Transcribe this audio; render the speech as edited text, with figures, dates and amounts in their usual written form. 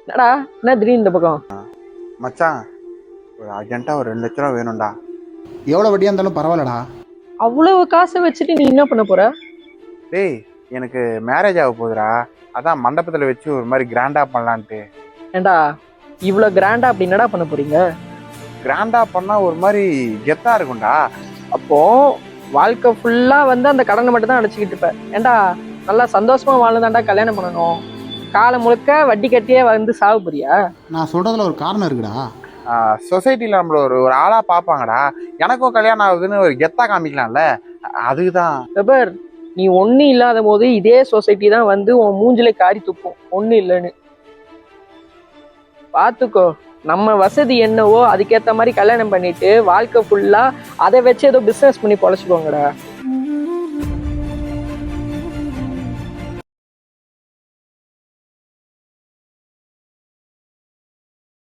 என்னடா என்ன திடீர்னு இந்த பக்கம்? மச்சான், ஒரு அர்ஜென்ட்டாக ஒரு 2 லட்ச ரூபா வேணும்டா. எவ்வளோ வட்டியாக இருந்தாலும் பரவாயில்லடா. அவ்வளவு காசை வச்சுட்டு நீ என்ன பண்ண போற? டேய், எனக்கு மேரேஜ் ஆக போகுதுடா. அதான் மண்டபத்தில் வச்சு ஒரு மாதிரி கிராண்டாக பண்ணலான்ட்டு. ஏண்டா இவ்வளவு கிராண்டா அப்படி என்னடா பண்ண போறீங்க? கிராண்டாக பண்ணால் ஒரு மாதிரி கெத்தாக இருக்கும்டா. அப்போ வாழ்க்கை ஃபுல்லா வந்து அந்த கடனை மட்டும் தான் அடைச்சிக்கிட்டு இருப்ப. ஏண்டா நல்லா சந்தோஷமா வாழ்ந்தாண்டா கல்யாணம் பண்ணணும். காலம் முழுக்க வட்டி கட்டியே வந்து சாவு போறியா? நான் சொல்கிறதுல ஒரு காரணம் இருக்குடா. சொசைட்டியில் நம்மள ஒரு ஒரு ஆளாக பார்ப்பாங்கடா. எனக்கும் கல்யாணம் ஆகுதுன்னு ஒரு கெத்தாக காமிக்கலாம்ல, அதுதான். வெபர், நீ ஒண்ணு இல்லாத போது இதே சொசைட்டி தான் வந்து உன் மூஞ்சில காரி துப்பும் ஒண்ணு இல்லைன்னு. பாத்துக்கோ, நம்ம வசதி என்னவோ அதுக்கேத்த மாதிரி கல்யாணம் பண்ணிட்டு வாழ்க்கை ஃபுல்லா அதை வச்சு ஏதோ பிசினஸ் பண்ணி பொழைச்சுக்கோங்கடா.